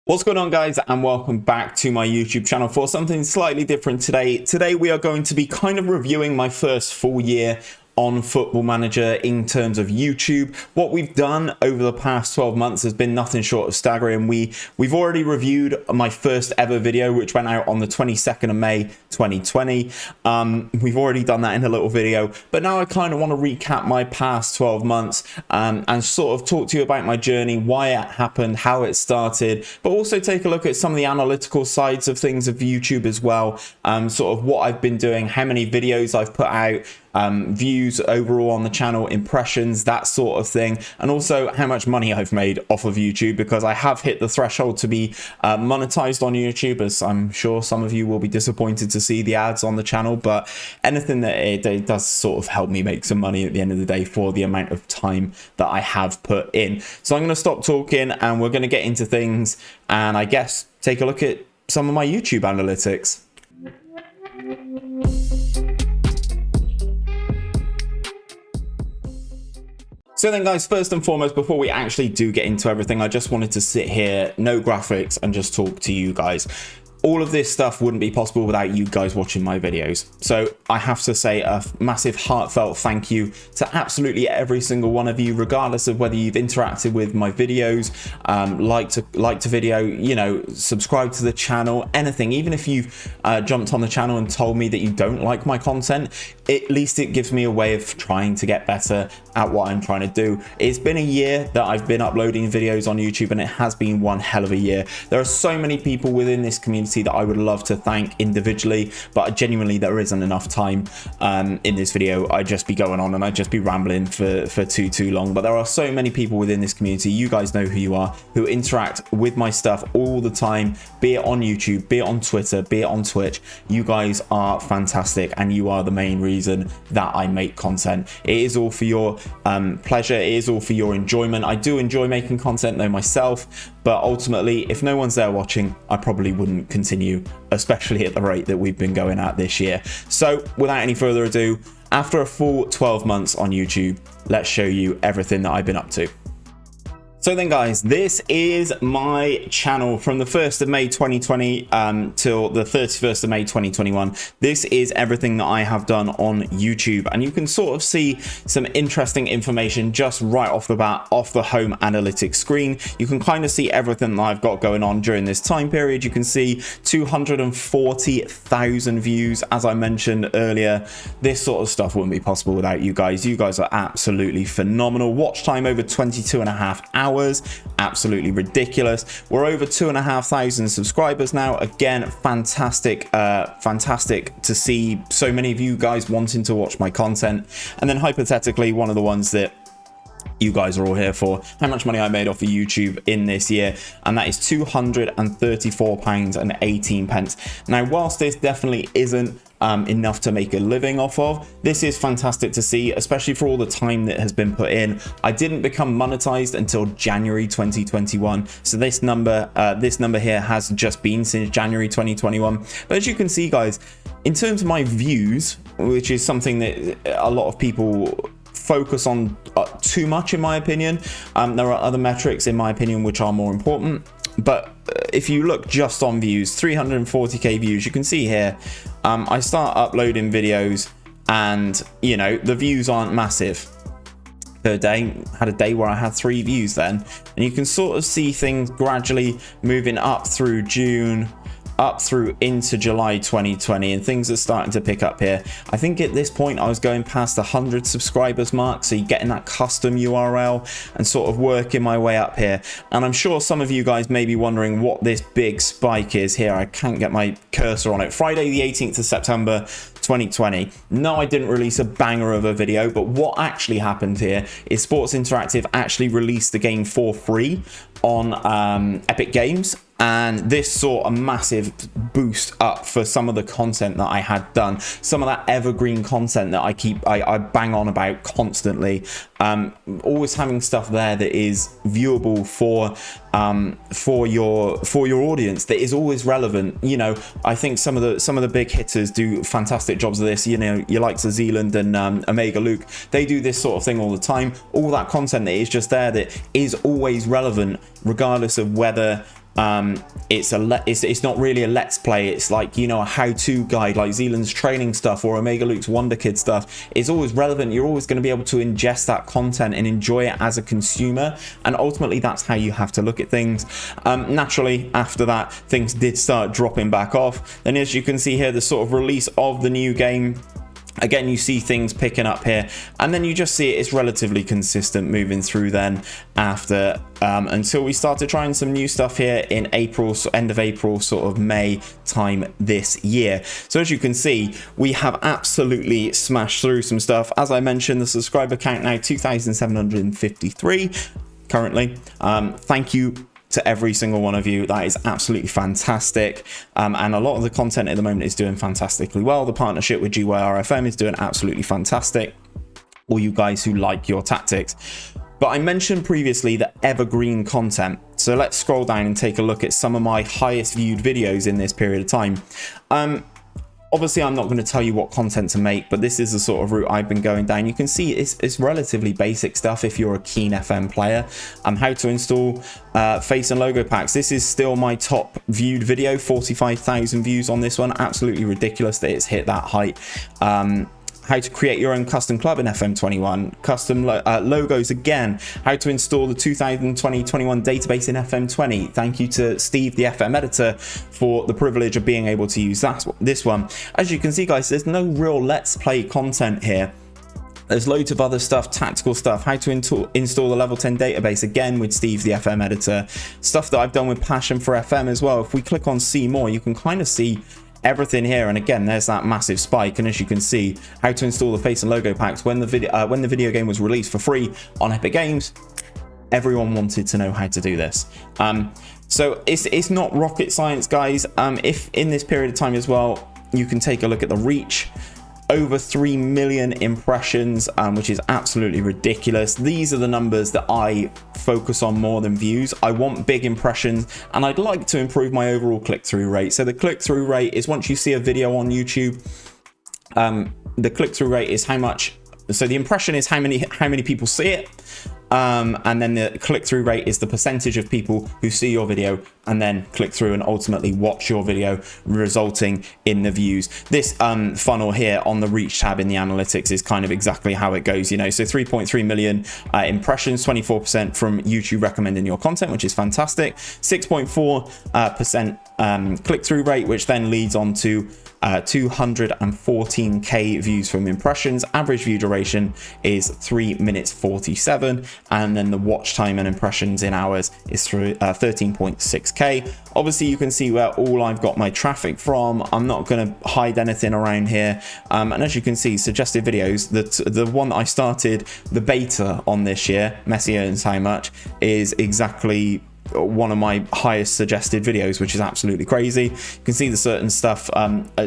What's going on, guys, and welcome back to my YouTube channel for something slightly different today. Today we are going to be kind of reviewing my first full year on Football Manager in terms of YouTube. What we've done over the past 12 months has been nothing short of staggering. We've already reviewed my first ever video, which went out on the 22nd of May 2020. We've already done that in a little video, but now I kind of want to recap my past 12 months and sort of talk to you about my journey, why it happened, how it started, but also take a look at some of the analytical sides of things of YouTube as well, sort of what I've been doing, how many videos I've put out, views overall on the channel, impressions, that sort of thing, and also how much money I've made off of YouTube, because I have hit the threshold to be monetized on YouTube, as I'm sure some of you will be disappointed to see the ads on the channel, but anything that it does sort of help me make some money at the end of the day for the amount of time that I have put in. So I'm going to stop talking and we're going to get into things, and I guess take a look at some of my YouTube analytics. So then, guys, first and foremost, before we actually do get into everything, I just wanted to sit here, no graphics, and just talk to you guys. All of this stuff wouldn't be possible without you guys watching my videos. So I have to say a massive heartfelt thank you to absolutely every single one of you, regardless of whether you've interacted with my videos, liked a video, you know, subscribed to the channel, anything. Even if you've jumped on the channel and told me that you don't like my content, at least it gives me a way of trying to get better at what I'm trying to do. It's been a year that I've been uploading videos on YouTube, and it has been one hell of a year. There are so many people within this community that I would love to thank individually, but genuinely there isn't enough time in this video. I'd just be going on and I'd just be rambling for too long. But there are so many people within this community, you guys know who you are, who interact with my stuff all the time, be it on YouTube, be it on Twitter, be it on Twitch. You guys are fantastic, and you are the main reason that I make content. It is all for your pleasure, it is all for your enjoyment. I do enjoy making content though myself, but ultimately if no one's there watching, I probably wouldn't continue, especially at the rate that we've been going at this year. So without any further ado, after a full 12 months on YouTube, let's show you everything that I've been up to. So then, guys, this is my channel from the 1st of May 2020 till the 31st of May 2021. This is everything that I have done on YouTube, and you can sort of see some interesting information just right off the bat, off the home analytics screen. You can kind of see everything that I've got going on during this time period. You can see 240,000 views, as I mentioned earlier. This sort of stuff wouldn't be possible without you guys. You guys are absolutely phenomenal. Watch time over 22.5 hours. Absolutely ridiculous. We're over 2,500 subscribers now. Again, fantastic to see so many of you guys wanting to watch my content. And then hypothetically, one of the ones that you guys are all here for, how much money I made off of YouTube in this year, and that is £234.18. Now, whilst this definitely isn't enough to make a living off of, this is fantastic to see, especially for all the time that has been put in. I didn't become monetized until January 2021, so this number here has just been since January 2021. But as you can see, guys, in terms of my views, which is something that a lot of people focus on too much, in my opinion, there are other metrics in my opinion which are more important, but if you look just on views, 340k views, you can see here, I start uploading videos and, you know, the views aren't massive per day. Had a day where I had 3 views then, and you can sort of see things gradually moving up through June, up through into July 2020, and things are starting to pick up here. I think at this point I was going past the 100 subscribers mark, so you're getting that custom URL and sort of working my way up here. And I'm sure some of you guys may be wondering what this big spike is here. I can't get my cursor on it. Friday the 18th of September 2020. No, I didn't release a banger of a video, but what actually happened here is Sports Interactive actually released the game for free on Epic Games, and this saw a massive boost up for some of the content that I had done, some of that evergreen content that I bang on about constantly. Always having stuff there that is viewable for your audience, that is always relevant. You know, I think some of the big hitters do fantastic jobs of this. You know, your likes of 𝘼𝙗𝙤𝙪 and 𝘼𝙗𝙁, they do this sort of thing all the time. All that content that is just there, that is always relevant, regardless of whether it's not really a let's play. It's like, you know, a how-to guide, like 𝘼𝙗𝙤𝙪 training stuff or 𝘼𝙗𝙤𝙪 𝙈𝙚 stuff. It's always relevant. You're always going to be able to ingest that content and enjoy it as a consumer, and ultimately that's how you have to look at things. Naturally, after that, things did start dropping back off. Then, as you can see here, the sort of release of the new game, again, you see things picking up here, and then you just see it's relatively consistent moving through then after, until we started trying some new stuff here in April, so end of April, sort of May time this year. So as you can see, we have absolutely smashed through some stuff. As I mentioned, the subscriber count now 2,753 currently. Thank you to every single one of you. That is absolutely fantastic, and a lot of the content at the moment is doing fantastically well. The partnership with 𝘼𝙗𝙤 is doing absolutely fantastic, all you guys who like your tactics. But I mentioned previously the evergreen content, so let's scroll down and take a look at some of my highest viewed videos in this period of time. Obviously, I'm not going to tell you what content to make, but this is the sort of route I've been going down. You can see it's relatively basic stuff if you're a keen FM player. How to install face and logo packs. This is still my top viewed video, 45,000 views on this one. Absolutely ridiculous that it's hit that height. How to create your own custom club in FM21, custom logos again, how to install the 2020-21 database in FM20. Thank you to Steve, the FM editor, for the privilege of being able to use this one. As you can see, guys, there's no real let's play content here. There's loads of other stuff, tactical stuff, how to install the level 10 database, again with Steve, the FM editor. Stuff that I've done with Passion for FM as well. If we click on see more, you can kind of see everything here, and again, there's that massive spike. And as you can see, how to install the face and logo packs when the video game was released for free on Epic Games. Everyone wanted to know how to do this. So it's not rocket science, guys. If in this period of time as well, you can take a look at the reach. Over 3 million impressions, which is absolutely ridiculous. These are the numbers that I focus on more than views. I want big impressions, and I'd like to improve my overall click-through rate. So the click-through rate is, once you see a video on YouTube, the click-through rate is how much. So the impression is how many people see it. And then the click-through rate is the percentage of people who see your video and then click through and ultimately watch your video, resulting in the views. This funnel here on the reach tab in the analytics is kind of exactly how it goes, you know. So 3.3 million impressions, 24% from YouTube recommending your content, which is fantastic. 6.4% click-through rate, which then leads on to 214k views from impressions. Average view duration is 3 minutes 47, and then the watch time and impressions in hours is through 13.6k. Obviously, you can see where all I've got my traffic from. I'm not going to hide anything around here, and as you can see, suggested videos, the one that I started the beta on this year, Messi Earns How Much, is exactly one of my highest suggested videos, which is absolutely crazy. You can see the certain stuff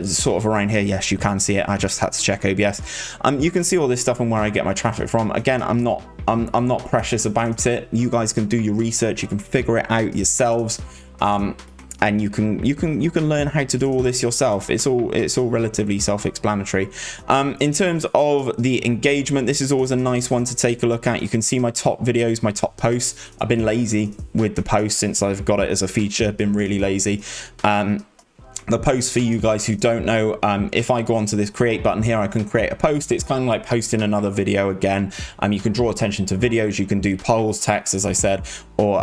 sort of around here. Yes, you can see it. I just had to check OBS. You can see all this stuff and where I get my traffic from. Again, I'm not precious about it. You guys can do your research. You can figure it out yourselves. And you can learn how to do all this yourself. It's all relatively self-explanatory. In terms of the engagement, this is always a nice one to take a look at. You can see my top videos, my top posts. I've been lazy with the posts since I've got it as a feature. Been really lazy. The post, for you guys who don't know, if I go onto this create button here, I can create a post. It's kind of like posting another video again. You can draw attention to videos, you can do polls, text, as I said, or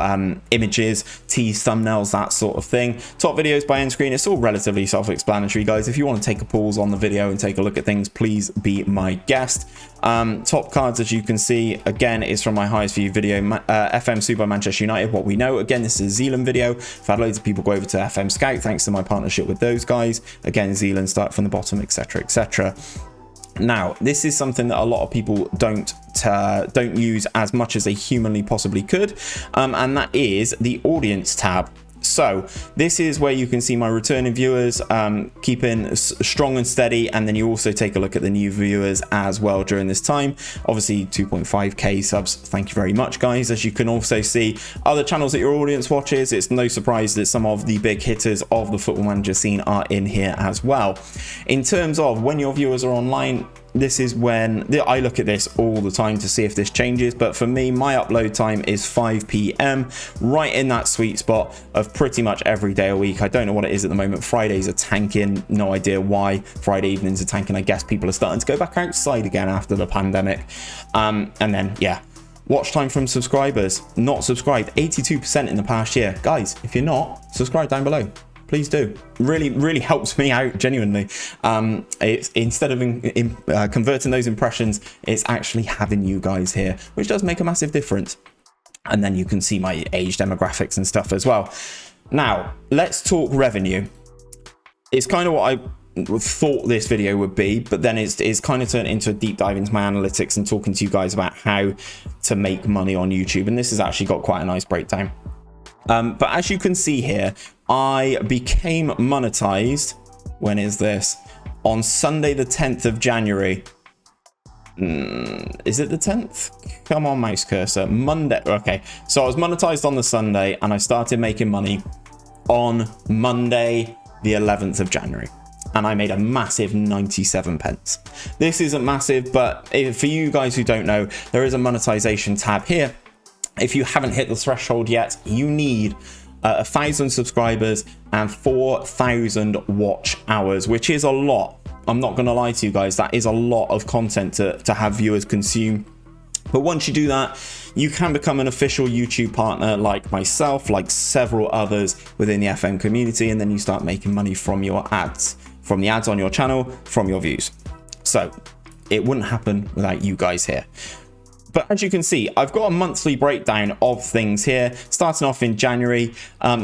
images, tease, thumbnails, that sort of thing. Top videos by end screen, it's all relatively self-explanatory, guys. If you want to take a pause on the video and take a look at things, please be my guest. Top cards, as you can see, again, is from my highest view video, FM Super Manchester United, what we know. Again, this is a 𝘼𝙗𝙤𝙪 video. I've had loads of people go over to FM Scout thanks to my partnership with those guys. Again, 𝘼𝙗𝙤𝙪, start from the bottom, etc, etc. Now, this is something that a lot of people don't use as much as they humanly possibly could, and that is the audience tab. So this is where you can see my returning viewers, keeping strong and steady, and then you also take a look at the new viewers as well during this time. Obviously 2.5k subs, thank you very much, guys. As you can also see other channels that your audience watches, it's no surprise that some of the big hitters of the Football Manager scene are in here as well. In terms of when your viewers are online, this is when I look at this all the time to see if this changes, but for me, my upload time is 5 p.m, right in that sweet spot of pretty much every day a week. I don't know what it is at the moment. Fridays are tanking, no idea why. Friday evenings are tanking. I guess people are starting to go back outside again after the pandemic. And then yeah, watch time from subscribers not subscribed 82% in the past year. Guys, if you're not, subscribe down below, please do. Really helps me out, genuinely. It's instead of converting those impressions, it's actually having you guys here, which does make a massive difference. And then you can see my age demographics and stuff as well. Now let's talk revenue. It's kind of what I thought this video would be, but then it's kind of turned into a deep dive into my analytics and talking to you guys about how to make money on YouTube, and this has actually got quite a nice breakdown. But as you can see here, I became monetized, when is this, on Sunday the 10th of January. Is it the 10th? Come on, mouse cursor. Monday. Okay, so I was monetized on the Sunday and I started making money on Monday the 11th of January, and I made a massive 97 pence. This isn't massive, but for you guys who don't know, there is a monetization tab here. If you haven't hit the threshold yet, you need 1,000 subscribers and 4,000 watch hours, which is a lot. I'm not going to lie to you guys, that is a lot of content to have viewers consume. But once you do that, you can become an official YouTube partner like myself, like several others within the FM community, and then you start making money from your ads, from the ads on your channel, from your views. So it wouldn't happen without you guys here. But as you can see, I've got a monthly breakdown of things here, starting off in January.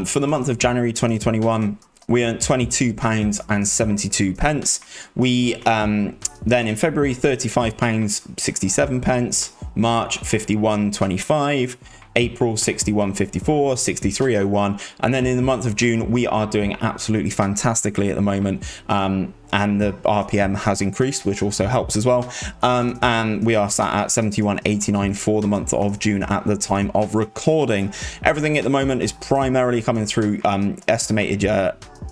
For the month of January 2021, we earned £22.72. We then in February, £35.67. March, 51.25. April, 61.54, 63.01, and then in the month of June we are doing absolutely fantastically at the moment, and the RPM has increased, which also helps as well, and we are sat at 71.89 for the month of June at the time of recording. Everything at the moment is primarily coming through estimated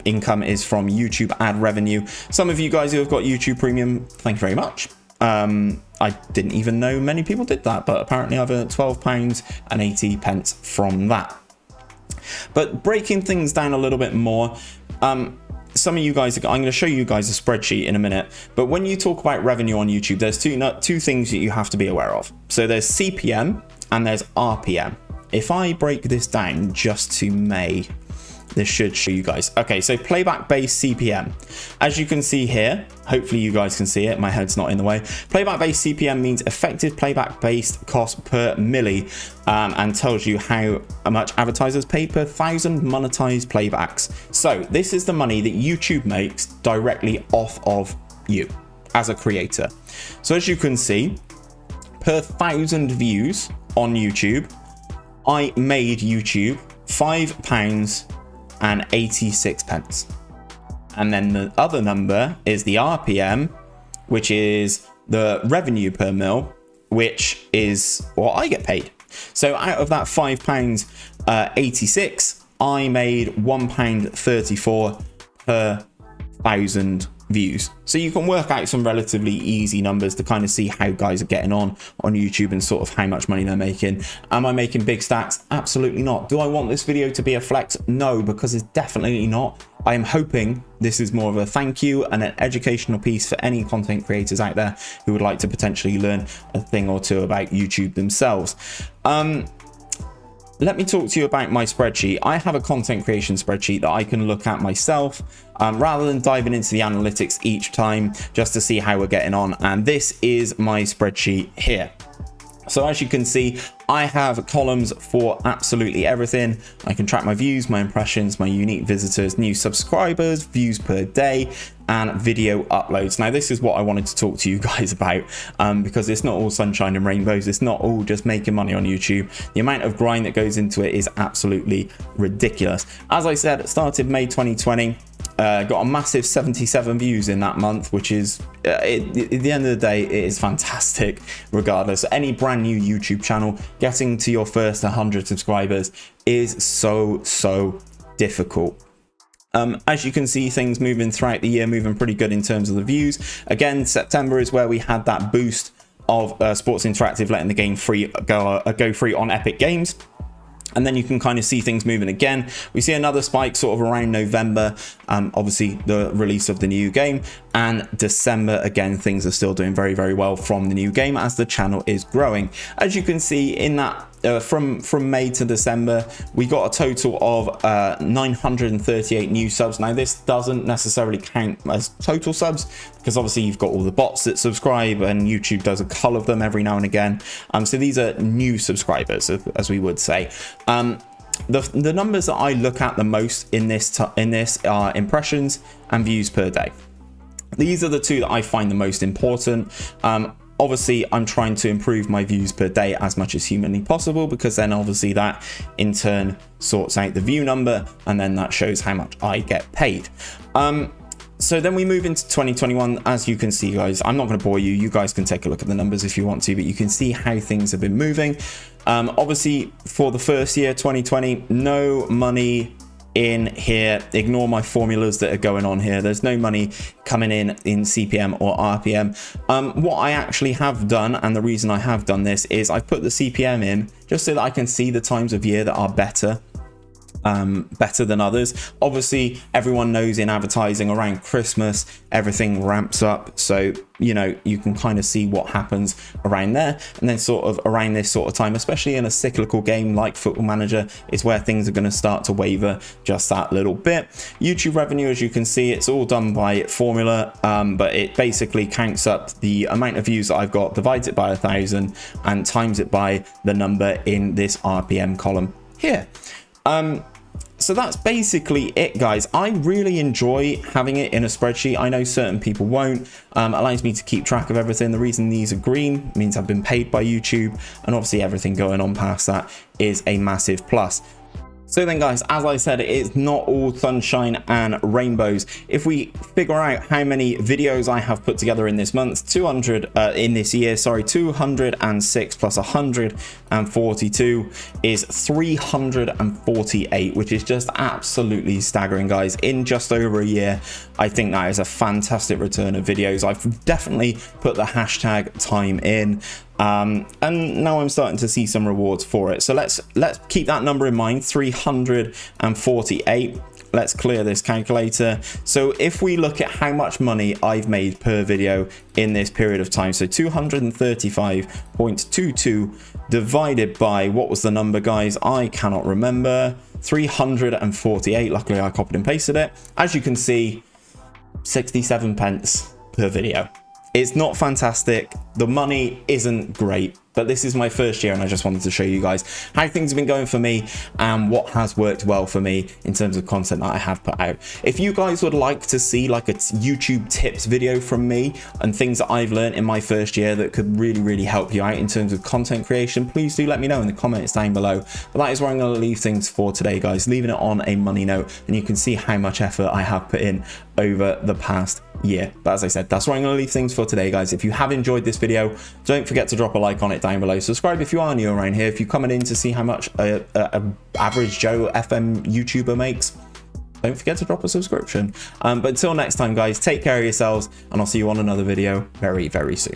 income is from YouTube ad revenue. Some of you guys who have got YouTube Premium, thank you very much. I didn't even know many people did that, but apparently I've earned £12.80 from that. But breaking things down a little bit more, some of you guys, I'm going to show you guys a spreadsheet in a minute, but when you talk about revenue on YouTube, there's two things that you have to be aware of. So there's CPM and there's RPM. If I break this down just to May, this should show you guys. Okay, so playback based CPM. As you can see here, hopefully you guys can see it, my head's not in the way. Playback based CPM means effective playback based cost per milli, and tells you how much advertisers pay per 1,000 monetized playbacks. So this is the money that YouTube makes directly off of you as a creator. So as you can see, per 1,000 views on YouTube, I made YouTube £5.86. And then the other number is the RPM, which is the revenue per mil, which is what I get paid. So out of that £5.86, I made £1.34 per 1,000 views. So you can work out some relatively easy numbers to kind of see how guys are getting on YouTube and sort of how much money they're making. Am I making big stacks? Absolutely not. Do I want this video to be a flex? No, because it's definitely not. I am hoping this is more of a thank you and an educational piece for any content creators out there who would like to potentially learn a thing or two about YouTube themselves. Let me talk to you about my spreadsheet. I have a content creation spreadsheet that I can look at myself, rather than diving into the analytics each time just to see how we're getting on. And this is my spreadsheet here. So as you can see, I have columns for absolutely everything. I can track my views, my impressions, my unique visitors, new subscribers, views per day, and video uploads. Now, this is what I wanted to talk to you guys about, because it's not all sunshine and rainbows. It's not all just making money on YouTube. The amount of grind that goes into it is absolutely ridiculous. As I said, it started May 2020. Got a massive 77 views in that month, which is, at the end of the day, it is fantastic regardless. Any brand new YouTube channel, getting to your first 100 subscribers is so difficult. As you can see, things moving throughout the year, moving pretty good in terms of the views. Again, September is where we had that boost of Sports Interactive letting the game go free on Epic Games. And then you can kind of see things moving again. We see another spike sort of around November, obviously the release of the new game, and December again, things are still doing very, very well from the new game as the channel is growing. As you can see in that from May to December, we got a total of 938 new subs. Now this doesn't necessarily count as total subs because obviously you've got all the bots that subscribe and YouTube does a cull of them every now and again. So these are new subscribers, as we would say. The numbers that I look at the most in this are impressions and views per day. These are the two that I find the most important. Obviously, I'm trying to improve my views per day as much as humanly possible, because then obviously that in turn sorts out the view number, and then that shows how much I get paid. So then we move into 2021. As you can see, guys, I'm not going to bore you. You guys can take a look at the numbers if you want to, but you can see how things have been moving. Obviously, for the first year, 2020, no money in here. Ignore my formulas that are going on here. There's no money coming in CPM or RPM. What I actually have done, and the reason I have done this, is I've put the CPM in just so that I can see the times of year that are better than others. Obviously, everyone knows in advertising around Christmas everything ramps up, so you know you can kind of see what happens around there. And then sort of around this sort of time, especially in a cyclical game like Football Manager, is where things are going to start to waver just that little bit. YouTube revenue, as you can see, it's all done by formula, but it basically counts up the amount of views that I've got, divides it by 1,000 and times it by the number in this RPM column here. So that's basically it, guys. I really enjoy having it in a spreadsheet. I know certain people won't. Allows me to keep track of everything. The reason these are green means I've been paid by YouTube, and obviously everything going on past that is a massive plus. So then, guys, as I said, it's not all sunshine and rainbows. If we figure out how many videos I have put together in this month, 206 plus 142 is 348, which is just absolutely staggering, guys. In just over a year, I think that is a fantastic return of videos. I've definitely put the hashtag time in. And now I'm starting to see some rewards for it. So let's keep that number in mind, 348. Let's clear this calculator. So if we look at how much money I've made per video in this period of time, so 235.22 divided by, what was the number, guys? I cannot remember. 348. Luckily I copied and pasted it. As you can see, 67 pence per video. It's not fantastic. The money isn't great, but this is my first year and I just wanted to show you guys how things have been going for me and what has worked well for me in terms of content that I have put out. If you guys would like to see like a YouTube tips video from me and things that I've learned in my first year that could really help you out in terms of content creation, please do let me know in the comments down below. But that is where I'm going to leave things for today, guys, leaving it on a money note, and you can see how much effort I have put in over the past year. But as I said, that's where I'm going to leave things for today, guys. If you have enjoyed this video, don't forget to drop a like on it down below. Subscribe if you are new around here. If you're coming in to see how much a average Joe FM YouTuber makes, don't forget to drop a subscription. But until next time, guys, take care of yourselves, and I'll see you on another video very soon.